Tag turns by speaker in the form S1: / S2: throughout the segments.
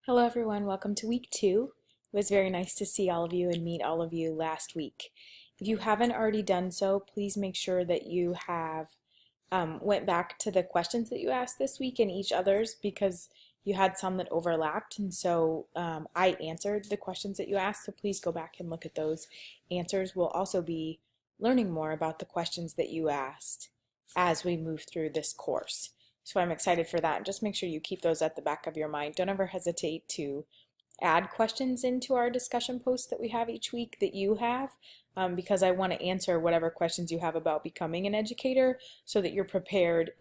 S1: Hello everyone, welcome to week 2. It was very nice to see all of you and meet all of you last week. If you haven't already done so, please make sure that you have went back to the questions that you asked this week and each other's because you had some that overlapped, and so I answered the questions that you asked, so please go back and look at those answers. We'll also be learning more about the questions that you asked as we move through this course. So I'm excited for that. Just make sure you keep those at the back of your mind. Don't ever hesitate to add questions into our discussion posts that we have each week that you have, because I want to answer whatever questions you have about becoming an educator so that you're prepared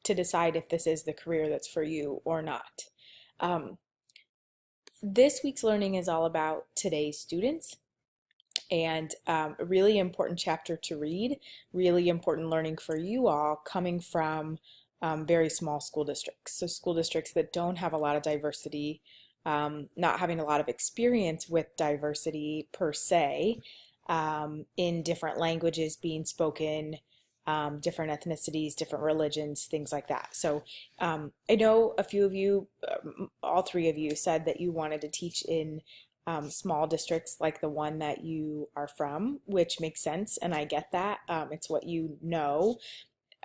S1: to decide if this is the career that's for you or not. This week's learning is all about today's students, and a really important chapter to read, really important learning for you all coming from very small school districts. So school districts that don't have a lot of diversity, not having a lot of experience with diversity per se, in different languages being spoken, different ethnicities, different religions, things like that. So I know a few of you, all three of you, said that you wanted to teach in small districts like the one that you are from, which makes sense, and I get that. It's what you know.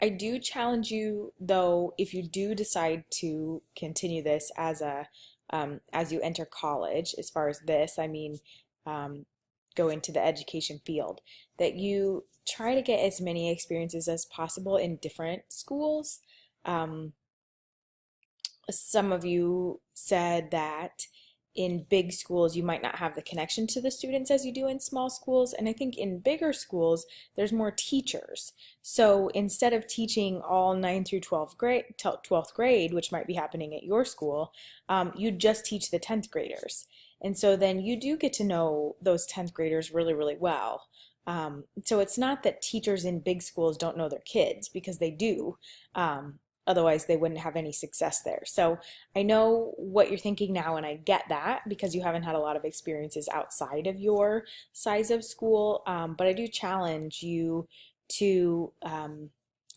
S1: I do challenge you, though, if you do decide to continue this as you enter college, as far as this, I mean, go into the education field, that you try to get as many experiences as possible in different schools. Some of you said that in big schools you might not have the connection to the students as you do in small schools, and I think in bigger schools there's more teachers. So instead of teaching all 9th through 12th grade, which might be happening at your school, you just teach the 10th graders. And so then you do get to know those 10th graders really, really well. So it's not that teachers in big schools don't know their kids, because they do. Otherwise, they wouldn't have any success there. So I know what you're thinking now, and I get that because you haven't had a lot of experiences outside of your size of school. But I do challenge you to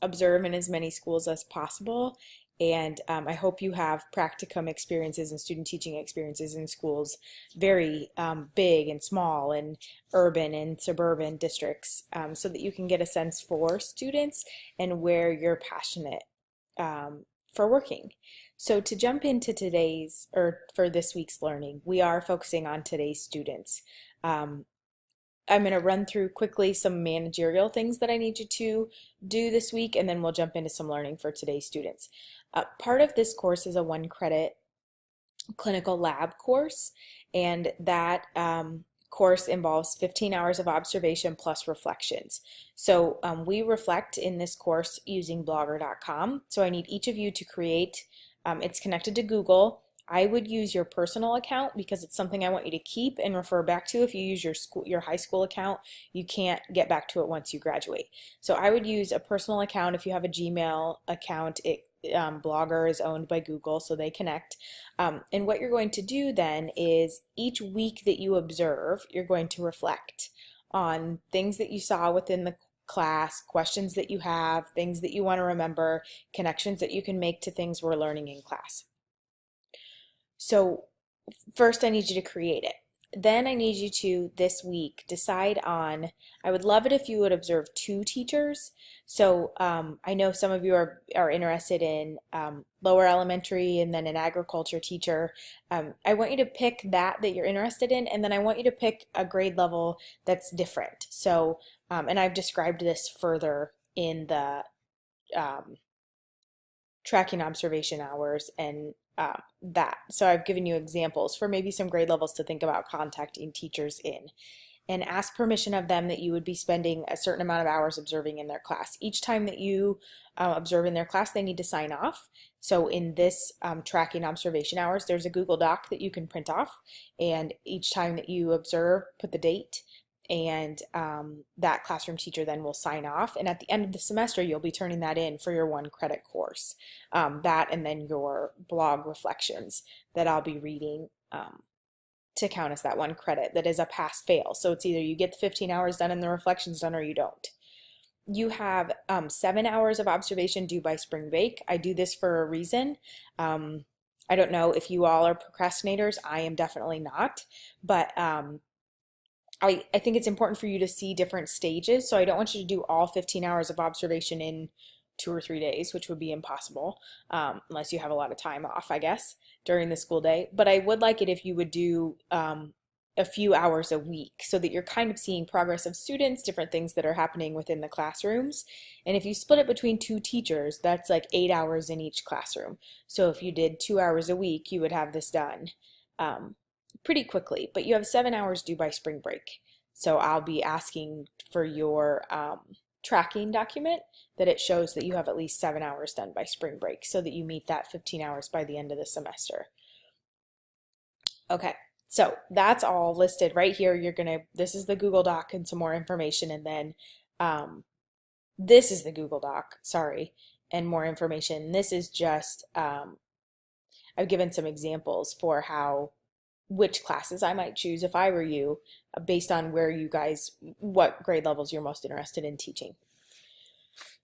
S1: observe in as many schools as possible. And I hope you have practicum experiences and student teaching experiences in schools very big and small and urban and suburban districts, so that you can get a sense for students and where you're passionate for working. So to jump into for this week's learning, we are focusing on today's students. I'm going to run through quickly some managerial things that I need you to do this week, and then we'll jump into some learning for today's students. Part of this course is a 1-credit clinical lab course, and that course involves 15 hours of observation plus reflections. So we reflect in this course using blogger.com. So I need each of you to create, it's connected to Google. I would use your personal account because it's something I want you to keep and refer back to. If you use your high school account, you can't get back to it once you graduate. So I would use a personal account. If you have a Gmail account, Blogger is owned by Google, so they connect. And what you're going to do then is each week that you observe, you're going to reflect on things that you saw within the class, questions that you have, things that you want to remember, connections that you can make to things we're learning in class. So first I need you to create it. Then I need you to, this week, decide on, I would love it if you would observe 2 teachers. So I know some of you are interested in lower elementary and then an agriculture teacher. I want you to pick that you're interested in, and then I want you to pick a grade level that's different. So, and I've described this further in the tracking observation hours and that. So I've given you examples for maybe some grade levels to think about contacting teachers in, and ask permission of them that you would be spending a certain amount of hours observing in their class. Each time that you observe in their class, they need to sign off. So in this tracking observation hours, there's a Google Doc that you can print off, and each time that you observe, put the date, and that classroom teacher then will sign off, and at the end of the semester you'll be turning that in for your 1-credit course, that and then your blog reflections that I'll be reading to count as that 1 credit. That is a pass-fail, so it's either you get the 15 hours done and the reflections done, or you don't. You have 7 hours of observation due by spring break. I do this for a reason. I don't know if you all are procrastinators. I am definitely not, but I think it's important for you to see different stages. So I don't want you to do all 15 hours of observation in 2 or 3 days, which would be impossible, unless you have a lot of time off, I guess, during the school day. But I would like it if you would do a few hours a week so that you're kind of seeing progress of students, different things that are happening within the classrooms. And if you split it between 2 teachers, that's like 8 hours in each classroom. So if you did 2 hours a week, you would have this done pretty quickly. But you have 7 hours due by spring break. So I'll be asking for your tracking document that it shows that you have at least 7 hours done by spring break so that you meet that 15 hours by the end of the semester. Okay. So that's all listed right here. This is the Google Doc and some more information, and then this is the Google Doc, sorry, and more information. This is just, I've given some examples for which classes I might choose if I were you, based on what grade levels you're most interested in teaching.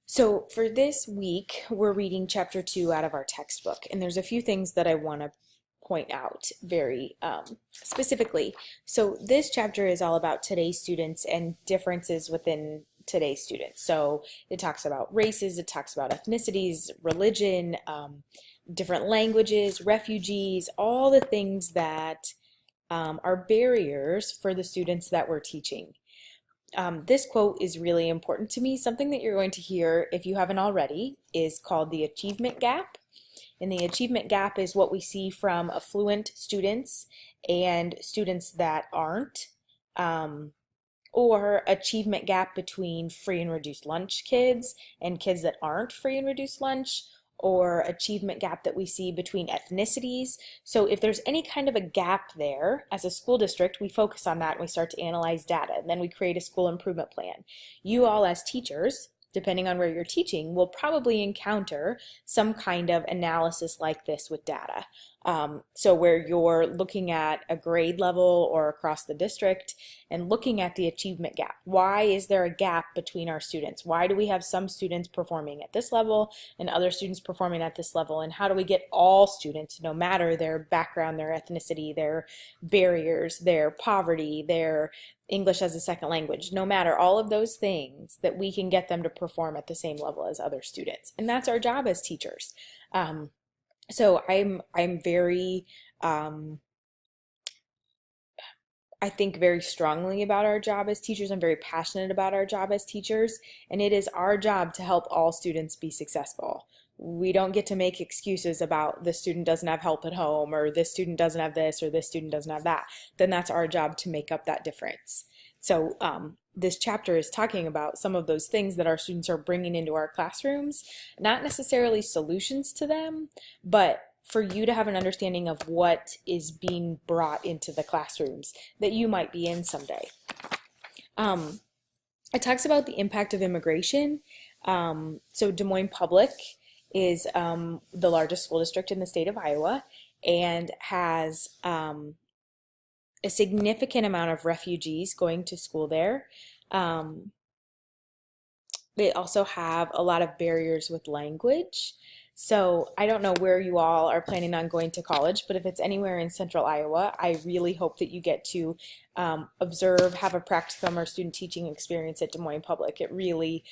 S1: So for this week, we're reading chapter 2 out of our textbook, and there's a few things that I want to point out very specifically. So this chapter is all about today's students and differences within today's students. So it talks about races, it talks about ethnicities, religion, different languages, refugees, all the things that are barriers for the students that we're teaching. This quote is really important to me. Something that you're going to hear, if you haven't already, is called the achievement gap. And the achievement gap is what we see from affluent students and students that aren't, or achievement gap between free and reduced lunch kids and kids that aren't free and reduced lunch, or achievement gap that we see between ethnicities. So if there's any kind of a gap there, as a school district, we focus on that and we start to analyze data, and then we create a school improvement plan. You all as teachers, depending on where you're teaching, will probably encounter some kind of analysis like this with data. So where you're looking at a grade level or across the district and looking at the achievement gap. Why is there a gap between our students? Why do we have some students performing at this level and other students performing at this level? And how do we get all students, no matter their background, their ethnicity, their barriers, their poverty, their English as a second language, no matter all of those things, that we can get them to perform at the same level as other students? And that's our job as teachers. So I'm very, I think very strongly about our job as teachers. I'm very passionate about our job as teachers, and it is our job to help all students be successful. We don't get to make excuses about this student doesn't have help at home, or this student doesn't have this, or this student doesn't have that. Then that's our job to make up that difference. So this chapter is talking about some of those things that our students are bringing into our classrooms, not necessarily solutions to them, but for you to have an understanding of what is being brought into the classrooms that you might be in someday. It talks about the impact of immigration. So Des Moines Public is the largest school district in the state of Iowa, and has a significant amount of refugees going to school there. They also have a lot of barriers with language. So I don't know where you all are planning on going to college, but if it's anywhere in central Iowa, I really hope that you get to observe, have a practicum or student teaching experience at Des Moines Public. It really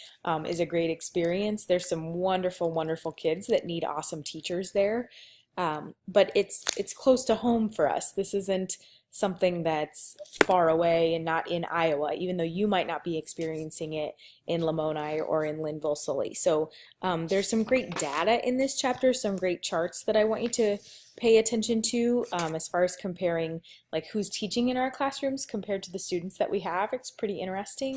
S1: is a great experience. There's some wonderful, wonderful kids that need awesome teachers there. But it's close to home for us. This isn't something that's far away and not in Iowa, even though you might not be experiencing it in Lamoni or in Linville, Sully. So there's some great data in this chapter, some great charts that I want you to pay attention to as far as comparing like who's teaching in our classrooms compared to the students that we have. It's pretty interesting.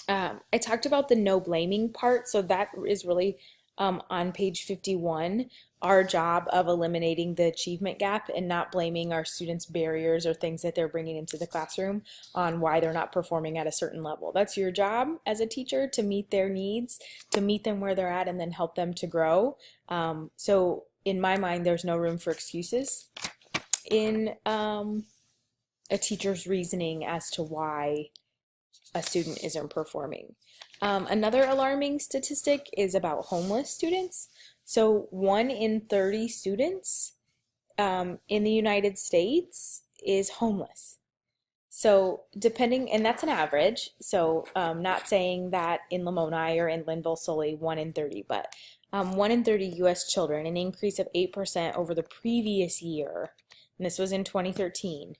S1: I talked about the no blaming part, so that is really on page 51, our job of eliminating the achievement gap and not blaming our students' barriers or things that they're bringing into the classroom on why they're not performing at a certain level. That's your job as a teacher, to meet their needs, to meet them where they're at, and then help them to grow. So in my mind, there's no room for excuses in a teacher's reasoning as to why a student isn't performing. Another alarming statistic is about homeless students. So 1 in 30 students in the United States is homeless. So depending, and that's an average. So not saying that in Lamoni or in Linville solely 1 in 30, but 1 in 30 U.S. children, an increase of 8% over the previous year, and this was in 2013,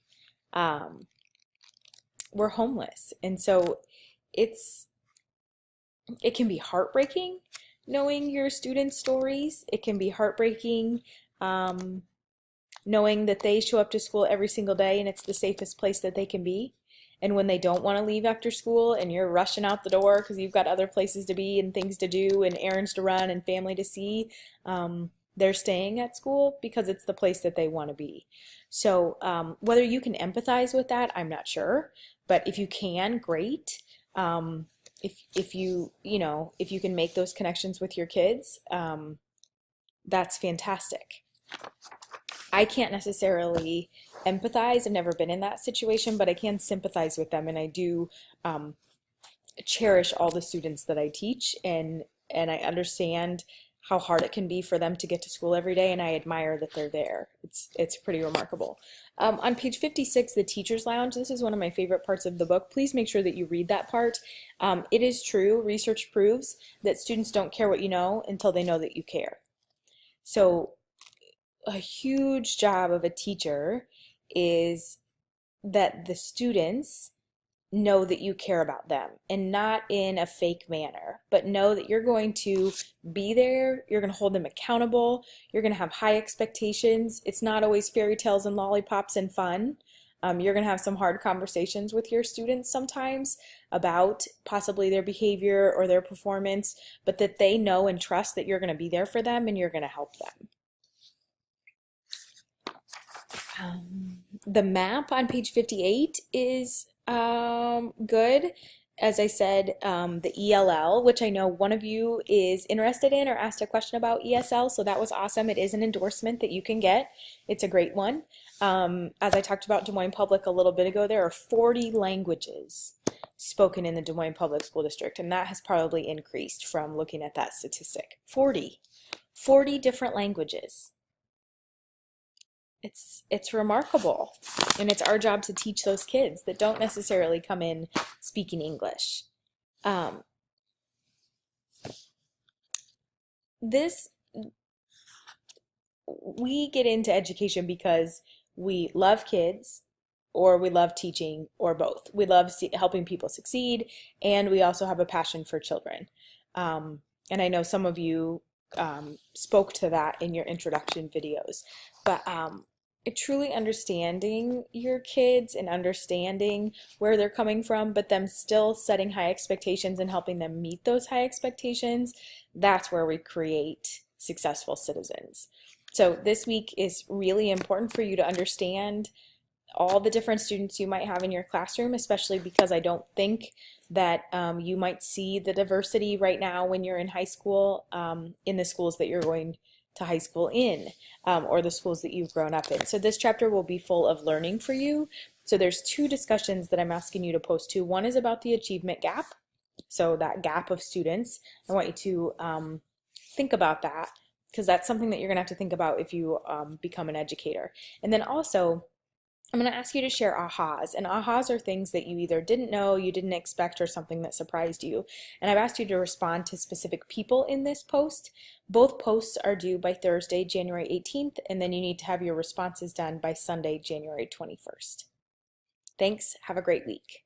S1: were homeless. And so it's it can be heartbreaking knowing your students' stories. It can be heartbreaking knowing that they show up to school every single day and it's the safest place that they can be. And when they don't want to leave after school and you're rushing out the door because you've got other places to be and things to do and errands to run and family to see, they're staying at school because it's the place that they want to be. So whether you can empathize with that, I'm not sure. But if you can, great. If you if you can make those connections with your kids, that's fantastic. I can't necessarily empathize. I've never been in that situation, but I can sympathize with them, and I do cherish all the students that I teach, and I understand how hard it can be for them to get to school every day, and I admire that they're there. It's pretty remarkable. On page 56, the Teacher's Lounge, this is one of my favorite parts of the book. Please make sure that you read that part. It is true, research proves that students don't care what you know until they know that you care. So a huge job of a teacher is that the students know that you care about them, and not in a fake manner, but know that you're going to be there, you're going to hold them accountable, you're going to have high expectations. It's not always fairy tales and lollipops and fun. You're going to have some hard conversations with your students sometimes about possibly their behavior or their performance, but that they know and trust that you're going to be there for them and you're going to help them. The map on page 58 is good. As I said, the ELL, which I know one of you is interested in or asked a question about ESL, so that was awesome. It is an endorsement that you can get. It's a great one. As I talked about Des Moines Public a little bit ago, there are 40 languages spoken in the Des Moines Public School District, and that has probably increased from looking at that statistic. 40 different languages. It's remarkable, and it's our job to teach those kids that don't necessarily come in speaking English. We get into education because we love kids, or we love teaching, or both. We love helping people succeed, and we also have a passion for children. And I know some of you spoke to that in your introduction videos, but truly understanding your kids and understanding where they're coming from, but them still setting high expectations and helping them meet those high expectations, that's where we create successful citizens. So this week is really important for you to understand all the different students you might have in your classroom, especially because I don't think that you might see the diversity right now when you're in high school in the schools that you're going to high school in, or the schools that you've grown up in. So this chapter will be full of learning for you. So there's 2 discussions that I'm asking you to post to. One is about the achievement gap, so that gap of students. I want you to think about that, because that's something that you're gonna have to think about if you become an educator. And then also, I'm going to ask you to share ahas, and ahas are things that you either didn't know, you didn't expect, or something that surprised you. And I've asked you to respond to specific people in this post. Both posts are due by Thursday, January 18th, and then you need to have your responses done by Sunday, January 21st. Thanks. Have a great week.